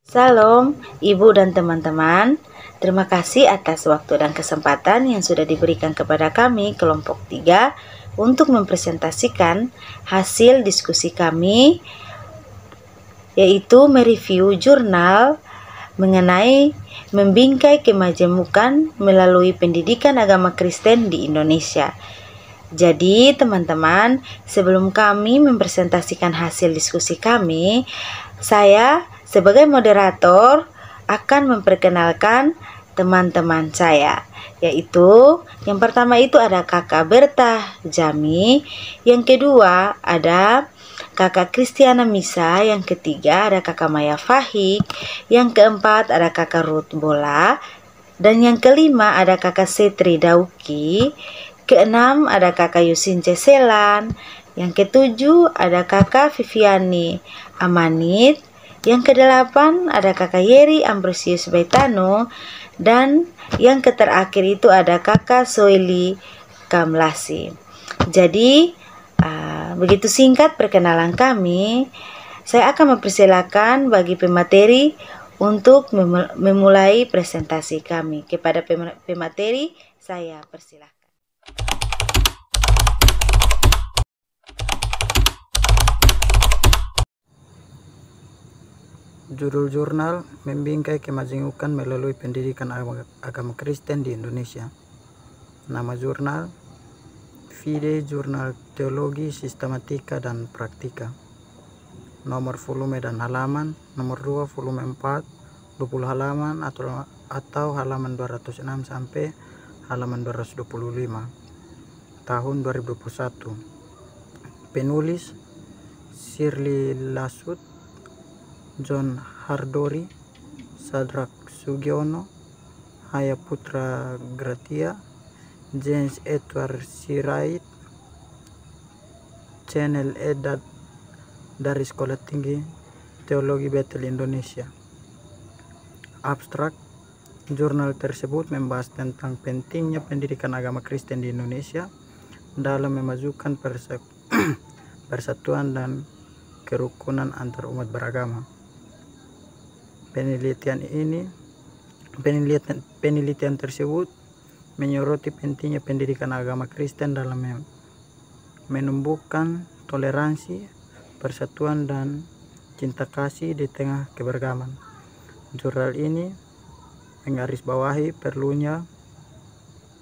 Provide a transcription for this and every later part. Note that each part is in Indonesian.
Salam, Ibu dan teman-teman. Terima kasih atas waktu dan kesempatan yang sudah diberikan kepada kami, kelompok 3, untuk mempresentasikan hasil diskusi kami, yaitu mereview jurnal mengenai membingkai kemajemukan melalui pendidikan agama Kristen di Indonesia. Jadi teman-teman, sebelum kami mempresentasikan hasil diskusi kami, saya sebagai moderator akan memperkenalkan teman-teman saya, yaitu yang pertama itu ada Kakak Berta Jami, yang kedua ada Kakak Kristiana Misa, yang ketiga ada Kakak Maya Fahik, yang keempat ada Kakak Ruth Bola, dan yang kelima ada Kakak Setri Dauki, keenam ada Kakak Yusin Ceselan, yang ketujuh ada Kakak Viviani Amanit, yang kedelapan ada Kakak Yeri Ambrosius Baitano, dan yang terakhir itu ada Kakak Soili Kamlasi. Jadi begitu singkat perkenalan kami. Saya akan mempersilakan bagi pemateri untuk memulai presentasi kami. Kepada pemateri saya persilakan. Judul jurnal membingkai kemajemukan melalui pendidikan agama Kristen di Indonesia. Nama jurnal Fide Jurnal Teologi Sistematika dan Praktika. Nomor volume dan halaman, nomor 2 volume 4, 20 halaman atau halaman 206 sampai halaman 225. Tahun 2021. Penulis Shirley Lasut, John Hardori, Sadrak Sugiono, Haya Putra Gratia, James Edward Sirait, Channel Edat dari Sekolah Tinggi Teologi Bethel Indonesia. Abstrak, jurnal tersebut membahas tentang pentingnya pendidikan agama Kristen di Indonesia dalam memajukan persatuan dan kerukunan antar umat beragama. Penelitian tersebut menyoroti pentingnya pendidikan agama Kristen dalam menumbuhkan toleransi, persatuan, dan cinta kasih di tengah keberagaman. Jurnal ini menggarisbawahi perlunya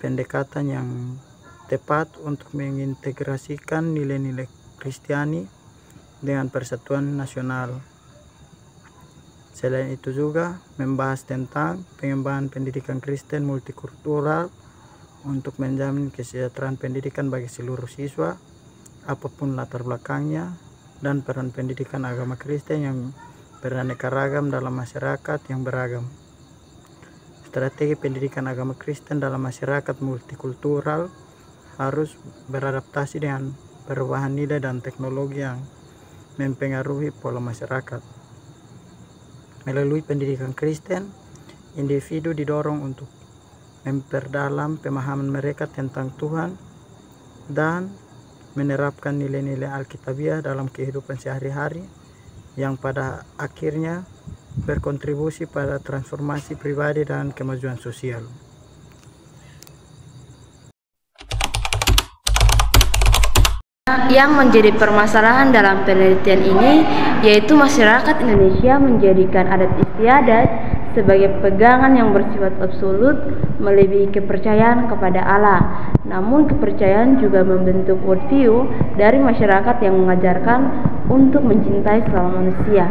pendekatan yang tepat untuk mengintegrasikan nilai-nilai Kristiani dengan persatuan nasional. Selain itu juga membahas tentang pengembangan pendidikan Kristen multikultural untuk menjamin kesejahteraan pendidikan bagi seluruh siswa, apapun latar belakangnya, dan peran pendidikan agama Kristen yang beraneka ragam dalam masyarakat yang beragam. Strategi pendidikan agama Kristen dalam masyarakat multikultural harus beradaptasi dengan perubahan nilai dan teknologi yang mempengaruhi pola masyarakat. Melalui pendidikan Kristen, individu didorong untuk memperdalam pemahaman mereka tentang Tuhan dan menerapkan nilai-nilai Alkitabiah dalam kehidupan sehari-hari yang pada akhirnya berkontribusi pada transformasi pribadi dan kemajuan sosial. Yang menjadi permasalahan dalam penelitian ini yaitu masyarakat Indonesia menjadikan adat istiadat sebagai pegangan yang bersifat absolut melebihi kepercayaan kepada Allah. Namun kepercayaan juga membentuk worldview dari masyarakat yang mengajarkan untuk mencintai sesama manusia.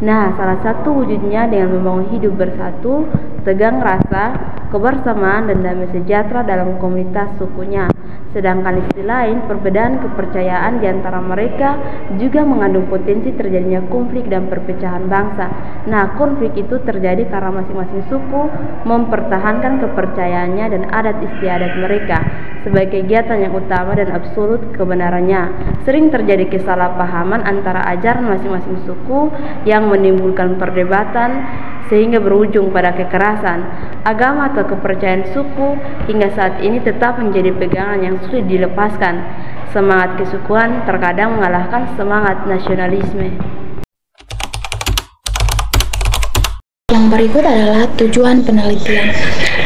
Nah, salah satu wujudnya dengan membangun hidup bersatu, tegang rasa, kebersamaan, dan damai sejahtera dalam komunitas sukunya. Sedangkan di sisi lain, perbedaan kepercayaan di antara mereka juga mengandung potensi terjadinya konflik dan perpecahan bangsa. Nah, konflik itu terjadi karena masing-masing suku mempertahankan kepercayaannya dan adat istiadat mereka sebagai kegiatan yang utama dan absolut kebenarannya. Sering terjadi kesalahpahaman antara ajaran masing-masing suku yang menimbulkan perdebatan sehingga berujung pada kekerasan. Agama atau kepercayaan suku hingga saat ini tetap menjadi pegangan yang sulit dilepaskan. Semangat kesukuan terkadang mengalahkan semangat nasionalisme. yang berikut adalah tujuan penelitian.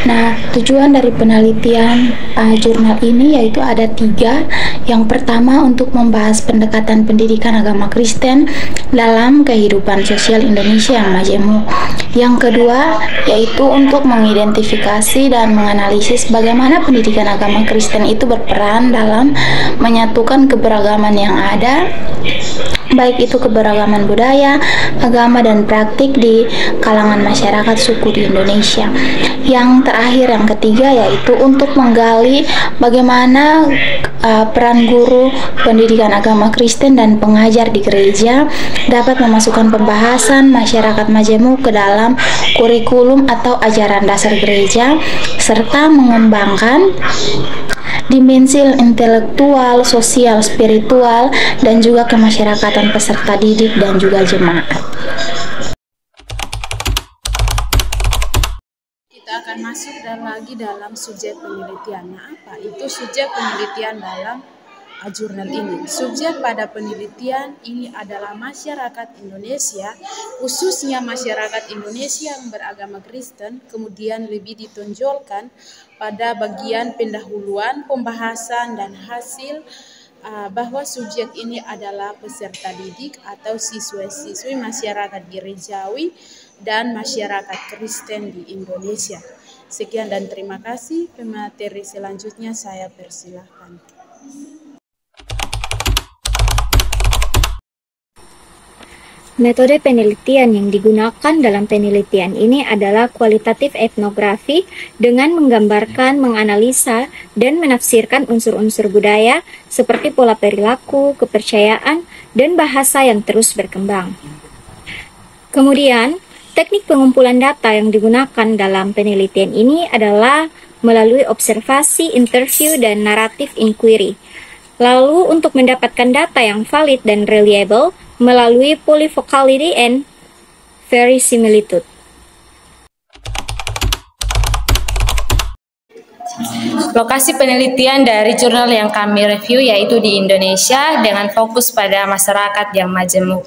Nah, tujuan dari penelitian jurnal ini yaitu ada 3. Yang pertama, untuk membahas pendekatan pendidikan agama Kristen dalam kehidupan sosial Indonesia yang majemuk. Yang kedua, yaitu untuk mengidentifikasi dan menganalisis bagaimana pendidikan agama Kristen itu berperan dalam menyatukan keberagaman yang ada, baik itu keberagaman budaya, agama, dan praktik di kalangan masyarakat suku di Indonesia. Yang terakhir, yang ketiga, yaitu untuk menggali bagaimana peran guru pendidikan agama Kristen dan pengajar di gereja dapat memasukkan pembahasan masyarakat majemuk ke dalam kurikulum atau ajaran dasar gereja, serta mengembangkan dimensi intelektual, sosial, spiritual, dan juga kemasyarakatan peserta didik dan juga jemaat. Kita akan masuk lagi dalam subjek penelitian. Nah, apa itu subjek penelitian dalam jurnal ini? Subjek pada penelitian ini adalah masyarakat Indonesia, khususnya masyarakat Indonesia yang beragama Kristen, kemudian lebih ditonjolkan pada bagian pendahuluan, pembahasan, dan hasil bahwa subjek ini adalah peserta didik atau siswa-siswi masyarakat gerejawi dan masyarakat Kristen di Indonesia. Sekian dan terima kasih. Pemateri selanjutnya saya persilahkan. Metode penelitian yang digunakan dalam penelitian ini adalah kualitatif etnografi dengan menggambarkan, menganalisa, dan menafsirkan unsur-unsur budaya seperti pola perilaku, kepercayaan, dan bahasa yang terus berkembang. Kemudian, teknik pengumpulan data yang digunakan dalam penelitian ini adalah melalui observasi, interview, dan naratif inquiry. Lalu, untuk mendapatkan data yang valid dan reliable, melalui polyfocality and verisimilitude. Lokasi penelitian dari jurnal yang kami review yaitu di Indonesia dengan fokus pada masyarakat yang majemuk.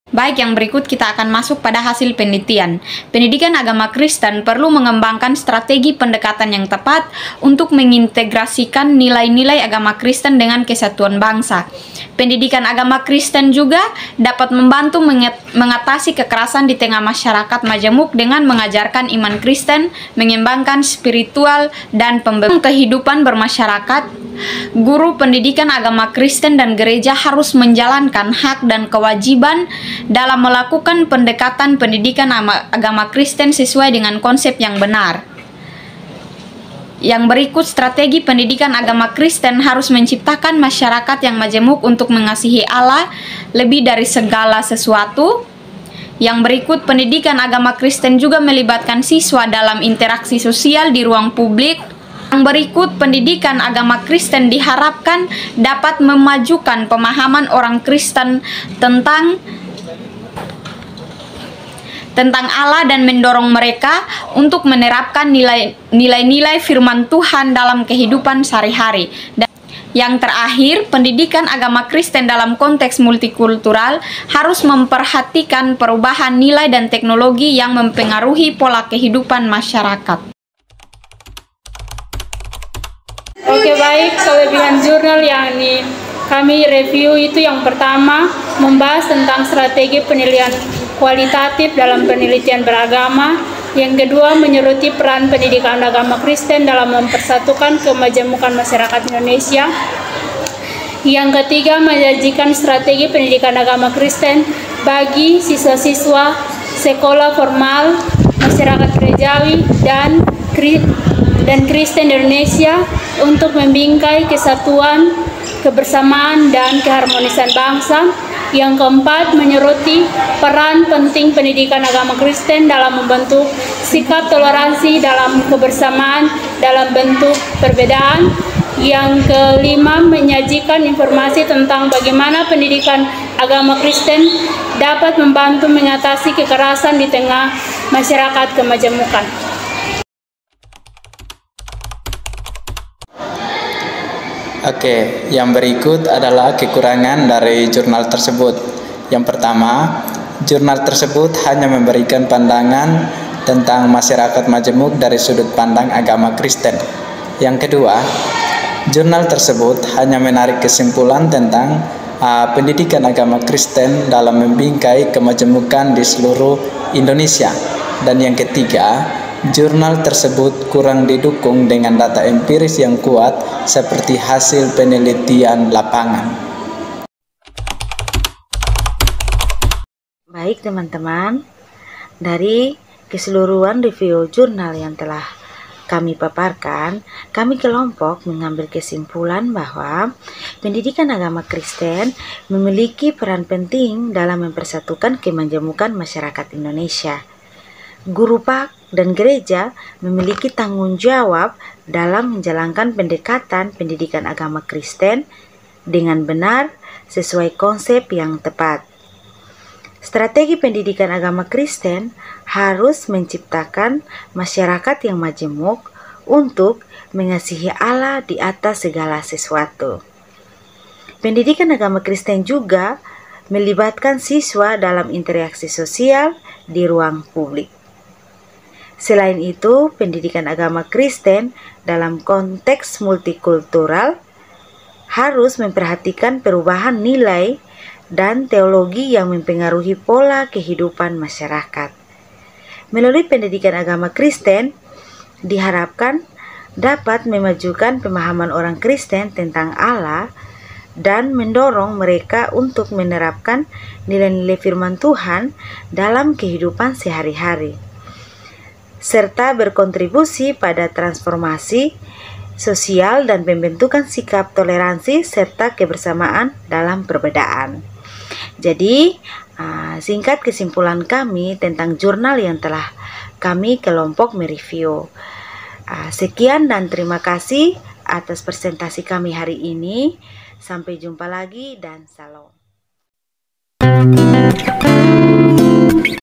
Baik, yang berikut kita akan masuk pada hasil penelitian. Pendidikan agama Kristen perlu mengembangkan strategi pendekatan yang tepat untuk mengintegrasikan nilai-nilai agama Kristen dengan kesatuan bangsa. Pendidikan agama Kristen juga dapat membantu mengatasi kekerasan di tengah masyarakat majemuk dengan mengajarkan iman Kristen, mengembangkan spiritual, dan pemberdayaan kehidupan bermasyarakat. Guru pendidikan agama Kristen dan gereja harus menjalankan hak dan kewajiban dalam melakukan pendekatan pendidikan agama Kristen sesuai dengan konsep yang benar. Yang berikut, strategi pendidikan agama Kristen harus menciptakan masyarakat yang majemuk untuk mengasihi Allah lebih dari segala sesuatu. Yang berikut, pendidikan agama Kristen juga melibatkan siswa dalam interaksi sosial di ruang publik. Yang berikut, pendidikan agama Kristen diharapkan dapat memajukan pemahaman orang Kristen tentang Allah dan mendorong mereka untuk menerapkan nilai-nilai firman Tuhan dalam kehidupan sehari-hari. Dan yang terakhir, pendidikan agama Kristen dalam konteks multikultural harus memperhatikan perubahan nilai dan teknologi yang mempengaruhi pola kehidupan masyarakat. Oke, baik, kelebihan jurnal yang ini kami review itu yang pertama membahas tentang strategi penilaian kualitatif dalam penelitian beragama. Yang kedua, menyoroti peran pendidikan agama Kristen dalam mempersatukan kemajemukan masyarakat Indonesia. Yang ketiga, menyajikan strategi pendidikan agama Kristen bagi siswa-siswa sekolah formal, masyarakat gerejawi, dan Kristen Indonesia untuk membingkai kesatuan, kebersamaan, dan keharmonisan bangsa. Yang keempat, menyoroti peran penting pendidikan agama Kristen dalam membentuk sikap toleransi dalam kebersamaan dalam bentuk perbedaan. Yang kelima, menyajikan informasi tentang bagaimana pendidikan agama Kristen dapat membantu mengatasi kekerasan di tengah masyarakat kemajemukan. Oke, yang berikut adalah kekurangan dari jurnal tersebut. Yang pertama, jurnal tersebut hanya memberikan pandangan tentang masyarakat majemuk dari sudut pandang agama Kristen. Yang kedua, jurnal tersebut hanya menarik kesimpulan tentang pendidikan agama Kristen dalam membingkai kemajemukan di seluruh Indonesia. Dan yang ketiga, jurnal tersebut kurang didukung dengan data empiris yang kuat seperti hasil penelitian lapangan. Baik teman-teman, dari keseluruhan review jurnal yang telah kami paparkan, kami kelompok mengambil kesimpulan bahwa pendidikan agama Kristen memiliki peran penting dalam mempersatukan kemajemukan masyarakat Indonesia. Guru PAK dan gereja memiliki tanggung jawab dalam menjalankan pendekatan pendidikan agama Kristen dengan benar sesuai konsep yang tepat. Strategi pendidikan agama Kristen harus menciptakan masyarakat yang majemuk untuk mengasihi Allah di atas segala sesuatu. Pendidikan agama Kristen juga melibatkan siswa dalam interaksi sosial di ruang publik. Selain itu, pendidikan agama Kristen dalam konteks multikultural harus memperhatikan perubahan nilai dan teologi yang mempengaruhi pola kehidupan masyarakat. Melalui pendidikan agama Kristen, diharapkan dapat memajukan pemahaman orang Kristen tentang Allah dan mendorong mereka untuk menerapkan nilai-nilai firman Tuhan dalam kehidupan sehari-hari, serta berkontribusi pada transformasi sosial dan pembentukan sikap toleransi serta kebersamaan dalam perbedaan. Jadi, singkat kesimpulan kami tentang jurnal yang telah kami kelompok mereview. Sekian dan terima kasih atas presentasi kami hari ini. Sampai jumpa lagi dan salam.